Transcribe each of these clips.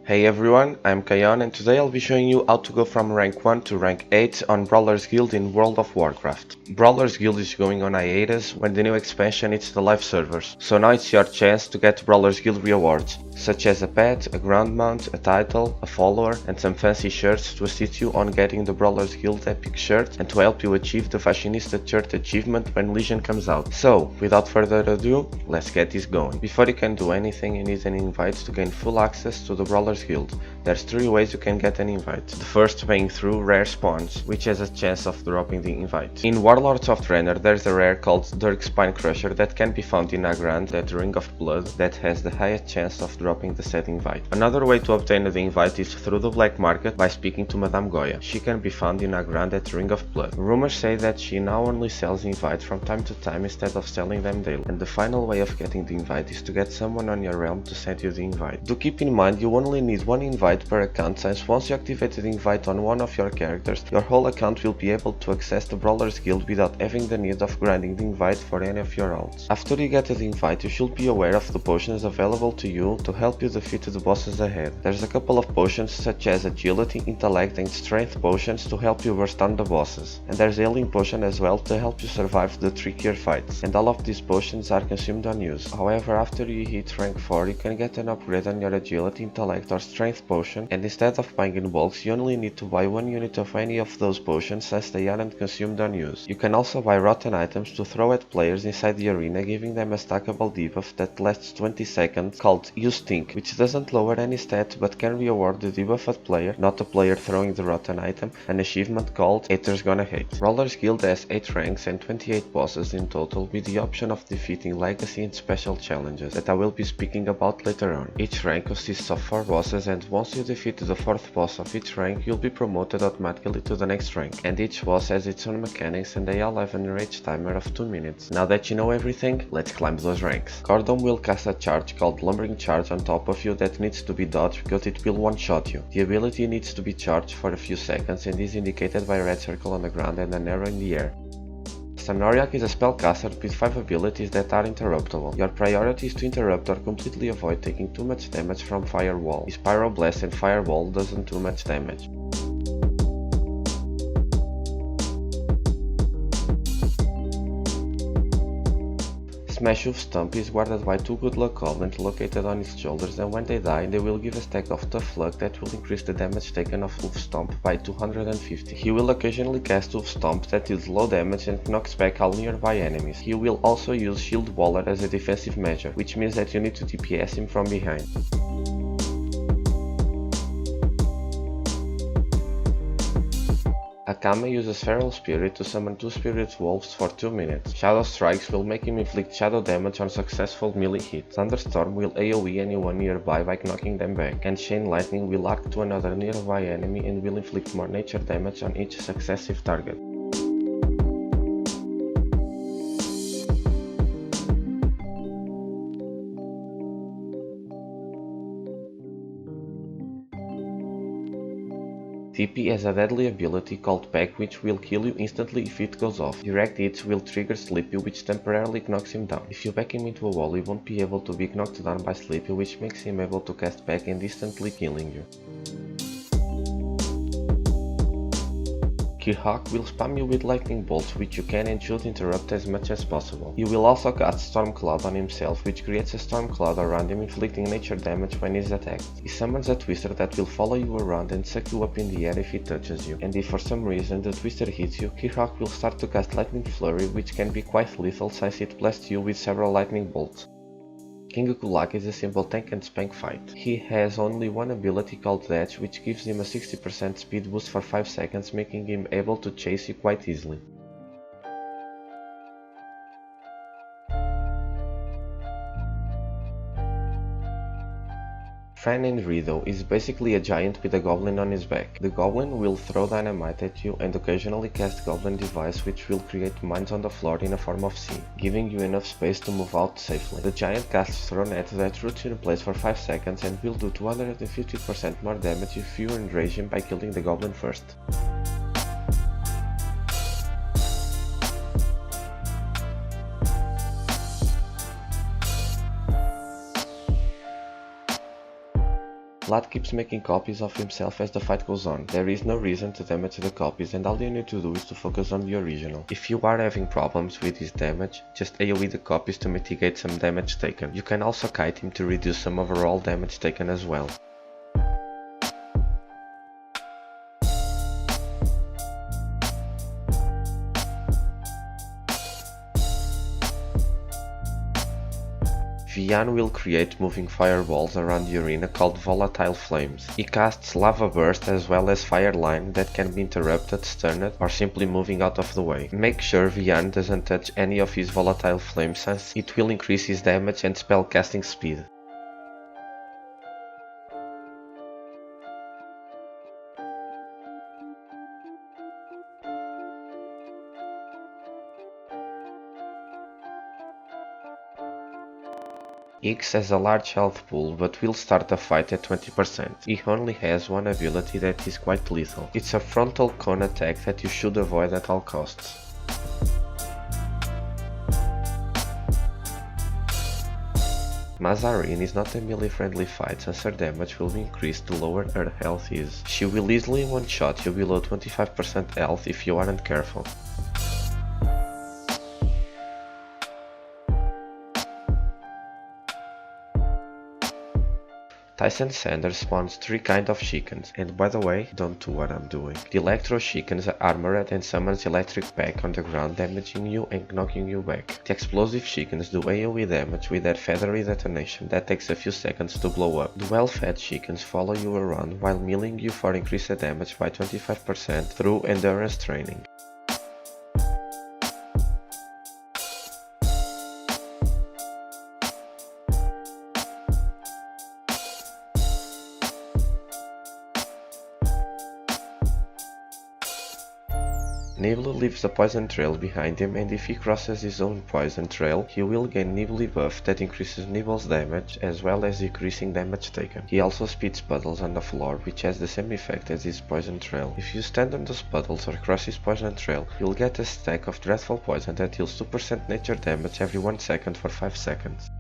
Hey everyone, I'm Kayonne and today I'll be showing you how to go from rank 1 to rank 8 on Brawler Guild in World of Warcraft. Brawler Guild is going on hiatus when the new expansion hits the live servers, so now it's your chance to get Brawler Guild rewards, such as a pet, a ground mount, a title, a follower, and some fancy shirts to assist you on getting the Brawler Guild epic shirt and to help you achieve the Fashionista shirt achievement when Legion comes out. So, without further ado, let's get this going. Before you can do anything, you need an invite to gain full access to the Brawler Guild. There's 3 ways you can get an invite. The first being through rare spawns, which has a chance of dropping the invite. In Warlords of Draenor there's a rare called Dirk Spine Crusher that can be found in Nagrand at Ring of Blood that has the highest chance of dropping the said invite. Another way to obtain the invite is through the black market by speaking to Madame Goya. She can be found in Nagrand at Ring of Blood. Rumors say that she now only sells invites from time to time instead of selling them daily. And the final way of getting the invite is to get someone on your realm to send you the invite. Do keep in mind you only need one invite per account, since once you activate the invite on one of your characters, your whole account will be able to access the Brawler's Guild without having the need of grinding the invite for any of your alts. After you get the invite, you should be aware of the potions available to you to help you defeat the bosses ahead. There's a couple of potions such as agility, intellect and strength potions to help you burst on the bosses. And there's a healing potion as well to help you survive the trickier fights. And all of these potions are consumed on use. However, after you hit rank 4, you can get an upgrade on your agility, intellect or strength potion, and instead of buying in bulks, you only need to buy 1 unit of any of those potions since they aren't consumed on use. You can also buy rotten items to throw at players inside the arena, giving them a stackable debuff that lasts 20 seconds called You Stink, which doesn't lower any stat but can reward the debuffed player, not the player throwing the rotten item, an achievement called Haters Gonna Hate. Brawler's Guild has 8 ranks and 28 bosses in total, with the option of defeating legacy and special challenges that I will be speaking about later on. Each rank consists of 4 bosses, and once you defeat the 4th boss of each rank, you'll be promoted automatically to the next rank, and each boss has its own mechanics and they all have an rage timer of 2 minutes. Now that you know everything, let's climb those ranks. Cordon will cast a charge called Lumbering Charge on top of you that needs to be dodged because it will one-shot you. The ability needs to be charged for a few seconds and is indicated by a red circle on the ground and an arrow in the air. Sanoriak is a spellcaster with 5 abilities that are interruptible. Your priority is to interrupt or completely avoid taking too much damage from Firewall. His Pyroblast and Firewall doesn't do much damage. Smash of Stump is guarded by 2 good luck goblins located on his shoulders, and when they die, they will give a stack of tough luck that will increase the damage taken of Hoof Stomp by 250. He will occasionally cast Hoof Stomp that deals low damage and knocks back all nearby enemies. He will also use Shield Waller as a defensive measure, which means that you need to DPS him from behind. Akame uses Feral Spirit to summon 2 Spirit Wolves for 2 minutes. Shadow Strikes will make him inflict shadow damage on successful melee hits. Thunderstorm will AoE anyone nearby by knocking them back, and Chain Lightning will arc to another nearby enemy and will inflict more nature damage on each successive target. TP has a deadly ability called Pack which will kill you instantly if it goes off. Direct hits will trigger Sleepy, which temporarily knocks him down. If you back him into a wall, he won't be able to be knocked down by Sleepy, which makes him able to cast Pack and instantly killing you. Kirhawk will spam you with lightning bolts, which you can and should interrupt as much as possible. He will also cast Storm Cloud on himself, which creates a storm cloud around him, inflicting nature damage when he's attacked. He summons a Twister that will follow you around and suck you up in the air if he touches you, and if for some reason the Twister hits you, Kirhawk will start to cast Lightning Flurry, which can be quite lethal since it blasts you with several lightning bolts. King Kulak is a simple tank and spank fight. He has only one ability called Dash, which gives him a 60% speed boost for 5 seconds, making him able to chase you quite easily. Fan and Rido is basically a giant with a goblin on his back. The goblin will throw dynamite at you and occasionally cast Goblin Device, which will create mines on the floor in a form of sea, giving you enough space to move out safely. The giant casts Throw Net that roots in place for 5 seconds and will do 250% more damage if you enrage him by killing the goblin first. Vlad keeps making copies of himself as the fight goes on. There is no reason to damage the copies, and all you need to do is to focus on the original. If you are having problems with his damage, just AoE the copies to mitigate some damage taken. You can also kite him to reduce some overall damage taken as well. VIAN will create moving fireballs around the arena called volatile flames. He casts lava burst as well as fire line that can be interrupted, stunned, or simply moving out of the way. Make sure VIAN doesn't touch any of his volatile flames, since it will increase his damage and spell casting speed. X has a large health pool but will start the fight at 20%. He only has one ability that is quite lethal. It's a frontal cone attack that you should avoid at all costs. Mazarine is not a melee friendly fight, since her damage will be increased the lower her health is. She will easily one-shot you below 25% health if you aren't careful. TYSON Sanders spawns 3 kinds of chickens, and by the way, don't do what I'm doing. The electro chickens are armored and summons electric back on the ground, damaging you and knocking you back. The explosive chickens do AoE damage with their feathery detonation that takes a few seconds to blow up. The well-fed chickens follow you around while milling you for increased damage by 25% through endurance training. Nibble leaves a poison trail behind him, and if he crosses his own poison trail, he will gain Nibble buff that increases Nibble's damage as well as decreasing damage taken. He also spits puddles on the floor, which has the same effect as his poison trail. If you stand on those puddles or cross his poison trail, you'll get a stack of dreadful poison that deals 2% nature damage every 1 second for 5 seconds.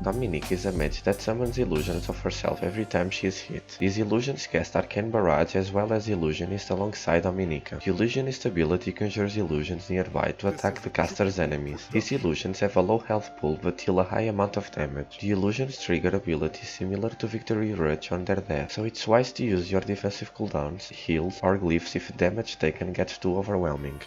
Dominique is a mage that summons illusions of herself every time she is hit. These illusions cast Arcane Barrage as well as Illusionist alongside Dominique. The Illusionist ability conjures illusions nearby to attack the caster's enemies. These illusions have a low health pool but deal a high amount of damage. The illusions trigger ability similar to Victory Rush on their death, so it's wise to use your defensive cooldowns, heals, or glyphs if damage taken gets too overwhelming.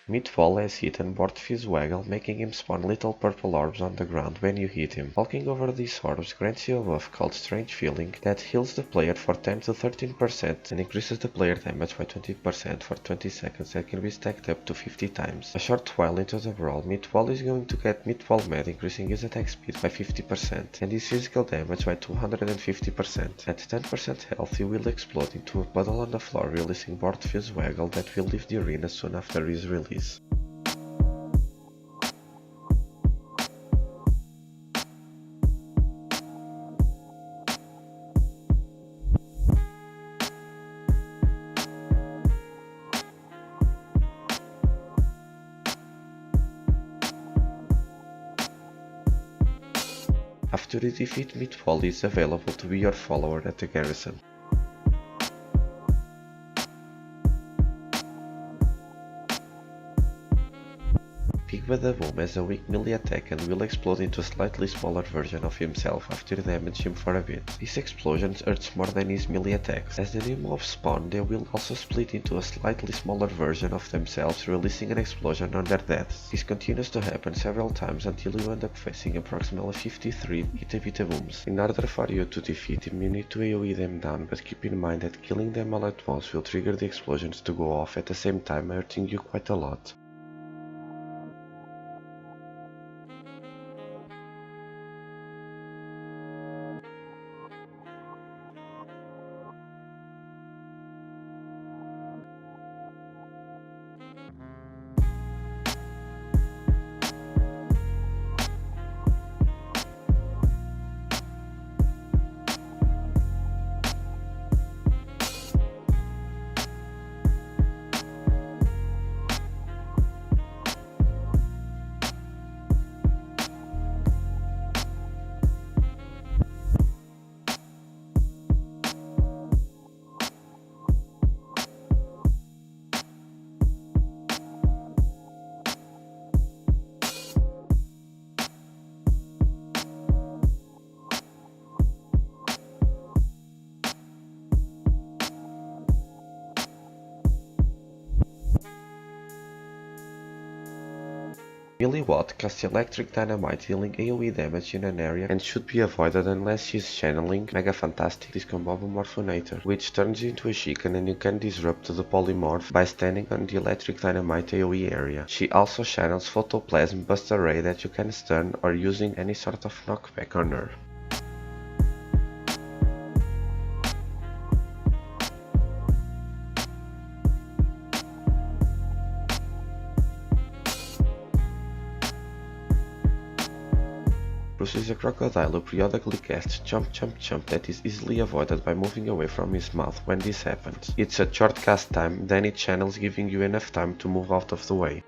Midfall has hit and Bortfi's waggle, making him spawn little purple orbs on the ground when you hit him. Walking over these orbs grants you a buff called Strange Feeling that heals the player for 10 to 13% and increases the player damage by 20% for 20 seconds that can be stacked up to 50 times. A short while into the brawl, Midfall is going to get Midfall Mad, increasing his attack speed by 50% and his physical damage by 250%. At 10% health he will explode into a puddle on the floor, releasing Bortfi's waggle that will leave the arena soon after his release. After you defeat Midfall, is available to be your follower at the garrison. Big Bada Boom has a weak melee attack and will explode into a slightly smaller version of himself after you damage him for a bit. These explosions hurts more than his melee attacks. As the new mobs spawn, they will also split into a slightly smaller version of themselves, releasing an explosion on their deaths. This continues to happen several times until you end up facing approximately 53 Bita Booms. In order for you to defeat him, you need to AoE them down, but keep in mind that killing them all at once will trigger the explosions to go off at the same time, hurting you quite a lot. Melee Watt casts electric dynamite, dealing AoE damage in an area and should be avoided unless she is channeling Mega Fantastic Discombobomorphonator, which turns into a chicken and you can disrupt the polymorph by standing on the electric dynamite AoE area. She also channels Photoplasm Bust Array that you can stun or using any sort of knockback on her. Bruce is a crocodile who periodically casts Chomp Chomp Chomp that is easily avoided by moving away from his mouth when this happens. It's a short cast time, then it channels, giving you enough time to move out of the way.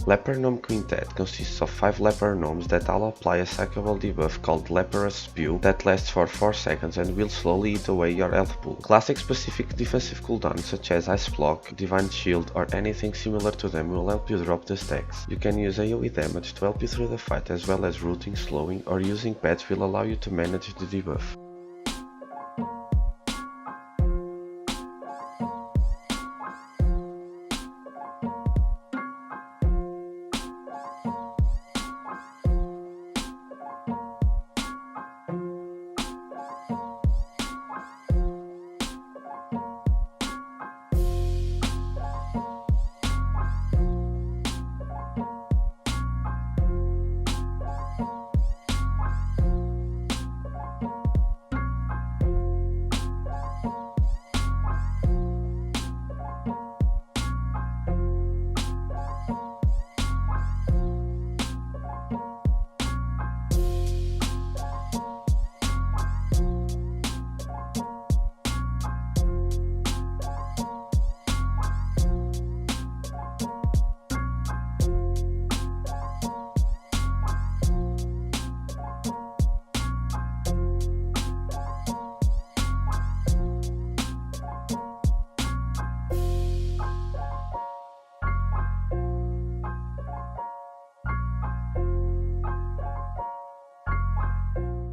Leper Gnome Quintet consists of 5 Leper Gnomes that all apply a sackable debuff called Leperous Spew that lasts for 4 seconds and will slowly eat away your health pool. Classic specific defensive cooldowns such as Ice Block, Divine Shield or anything similar to them will help you drop the stacks. You can use AoE damage to help you through the fight, as well as rooting, slowing or using pets will allow you to manage the debuff.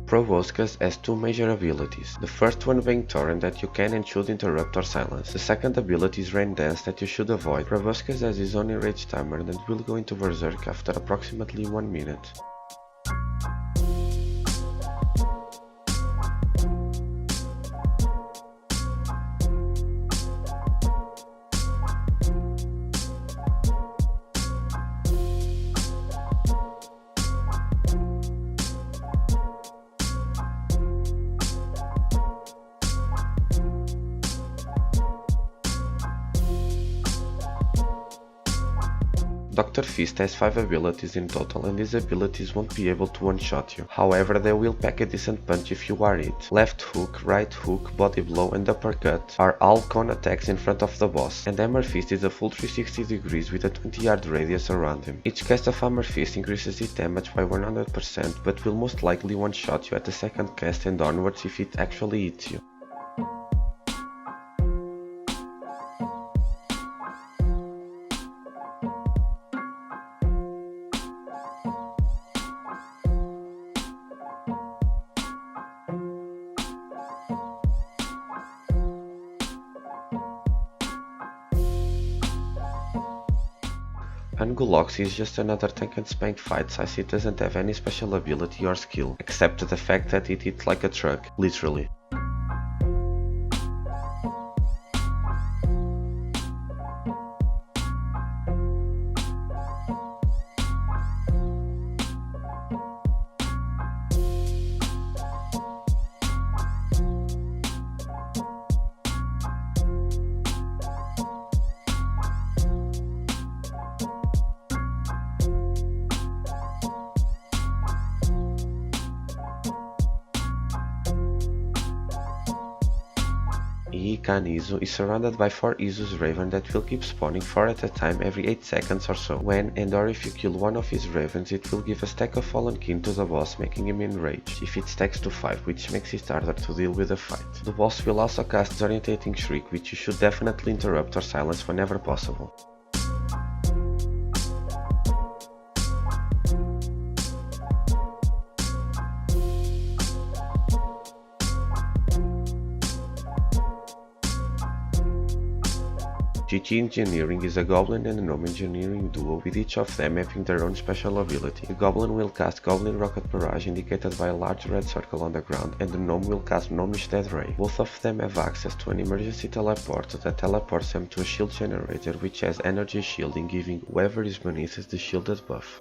Proboskus has 2 major abilities, the first one being Torrent that you can and should interrupt or silence. The second ability is Rain Dance that you should avoid. Proboskus has his own enrage timer and will go into Berserk after approximately 1 minute. Dr. Fist has 5 abilities in total and these abilities won't be able to one-shot you. However, they will pack a decent punch if you are hit. Left hook, right hook, body blow and uppercut are all cone attacks in front of the boss, and Hammer Fist is a full 360 degrees with a 20-yard radius around him. Each cast of Hammer Fist increases hit damage by 100% but will most likely one-shot you at the second cast and onwards if it actually hits you. Angulox is just another tank and spank fight since it doesn't have any special ability or skill, except the fact that it hits like a truck, literally. Izu is surrounded by 4 Izu's Raven that will keep spawning 4 at a time every 8 seconds or so. When and or if you kill one of his Ravens, it will give a stack of Fallen Kin to the boss, making him enraged. If it stacks to 5, which makes it harder to deal with the fight. The boss will also cast Disorientating Shriek, which you should definitely interrupt or silence whenever possible. Chuki Engineering is a Goblin and a Gnome Engineering duo, with each of them having their own special ability. The Goblin will cast Goblin Rocket Barrage, indicated by a large red circle on the ground, and the Gnome will cast Gnomish Dead Ray. Both of them have access to an emergency teleport that teleports them to a shield generator which has energy shielding, giving whoever is beneath it the shielded buff.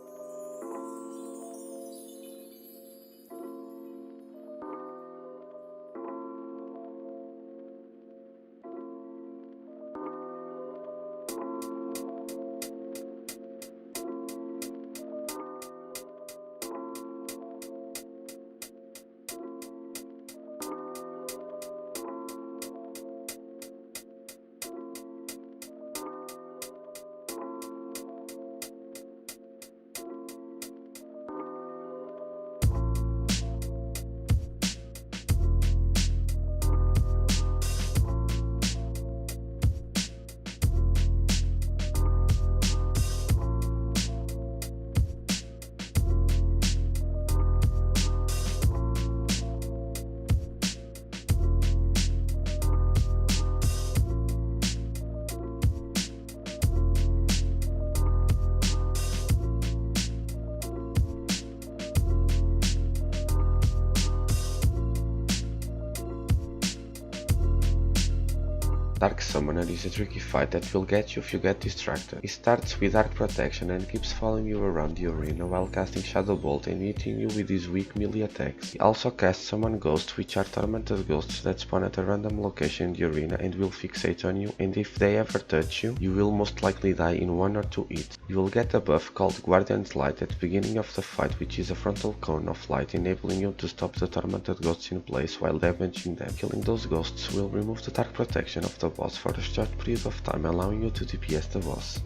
Dark Summoner is a tricky fight that will get you if you get distracted. He starts with Dark Protection and keeps following you around the arena while casting Shadow Bolt and hitting you with his weak melee attacks. He also casts Summon Ghosts, which are tormented ghosts that spawn at a random location in the arena and will fixate on you, and if they ever touch you, you will most likely die in 1 or 2 hits. You will get a buff called Guardian's Light at the beginning of the fight, which is a frontal cone of light enabling you to stop the tormented ghosts in place while damaging them. Killing those ghosts will remove the Dark Protection of the boss for a short period of time, allowing you to DPS the boss.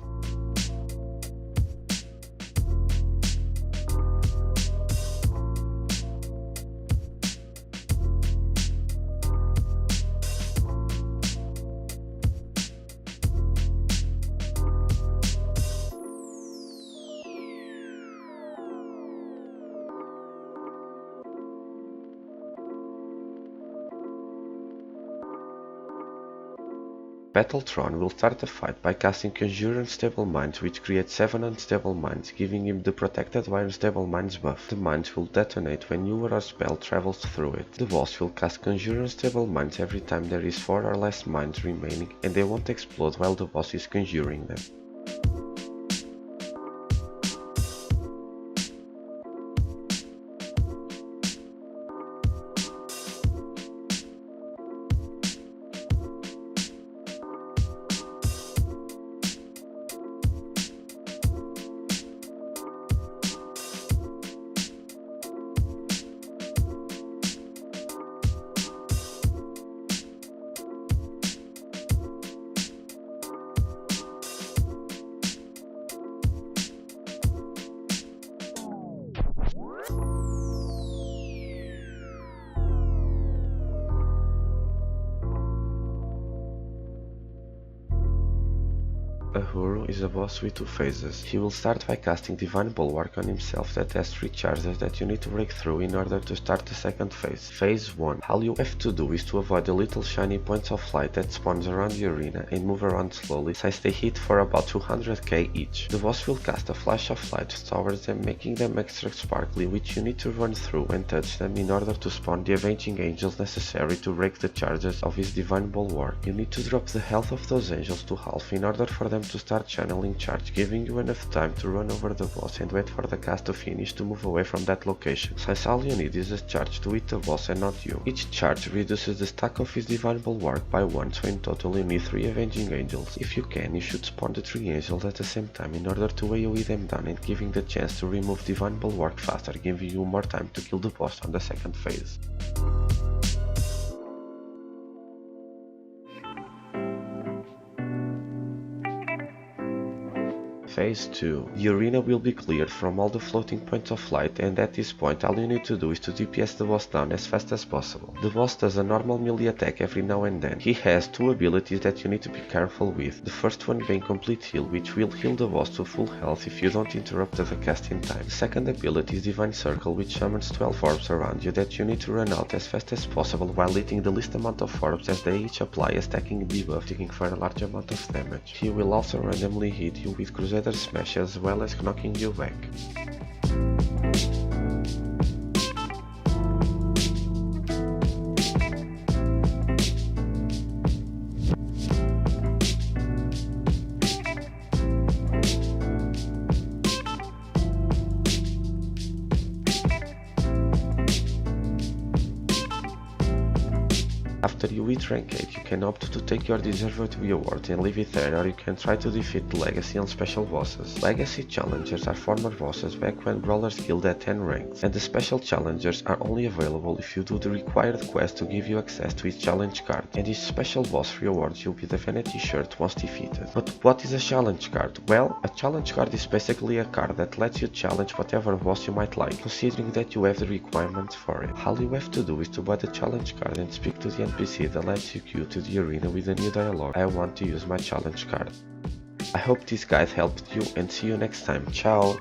Battletron will start the fight by casting Conjure Unstable Minds, which creates 7 Unstable Minds, giving him the Protected by Unstable Minds buff. The minds will detonate when you or a spell travels through it. The boss will cast Conjure Unstable Minds every time there is 4 or less minds remaining, and they won't explode while the boss is conjuring them. Ahoo'ru is a boss with 2 phases. He will start by casting Divine Bulwark on himself that has 3 charges that you need to break through in order to start the second phase. Phase 1. All you have to do is to avoid the little shiny points of light that spawns around the arena and move around slowly since they hit for about 200k each. The boss will cast a flash of light towards them, making them extra sparkly, which you need to run through and touch them in order to spawn the Avenging Angels necessary to break the charges of his Divine Bulwark. You need to drop the health of those angels to half in order for them to start channeling charge, giving you enough time to run over the boss and wait for the cast to finish to move away from that location, since all you need is a charge to hit the boss and not you. Each charge reduces the stack of his Divine Bulwark by 1, so in total you need 3 Avenging Angels. If you can, you should spawn the 3 angels at the same time in order to AoE them down and giving the chance to remove Divine Bulwark faster, giving you more time to kill the boss on the second phase. Phase 2. The arena will be cleared from all the floating points of light, and at this point all you need to do is to DPS the boss down as fast as possible. The boss does a normal melee attack every now and then. He has two abilities that you need to be careful with. The first one being complete heal, which will heal the boss to full health if you don't interrupt the cast in time. The second ability is Divine Circle, which summons 12 orbs around you that you need to run out as fast as possible while hitting the least amount of orbs as they each apply a stacking debuff, taking for a large amount of damage. He will also randomly hit you with Crusader Smash as well as knocking you back. After you hit rank 8, you can opt to take your deserved reward and leave it there, or you can try to defeat the Legacy and Special bosses. Legacy challengers are former bosses back when Brawler's Guild had 10 ranks, and the Special challengers are only available if you do the required quest to give you access to each challenge card, and each Special boss rewards you with a vanity shirt once defeated. But what is a challenge card? Well, a challenge card is basically a card that lets you challenge whatever boss you might like, considering that you have the requirements for it. All you have to do is to buy the challenge card and speak to the NPC that lets you queue to the arena with a new dialogue. I want to use my challenge card. I hope this guide helped you, and see you next time. Ciao!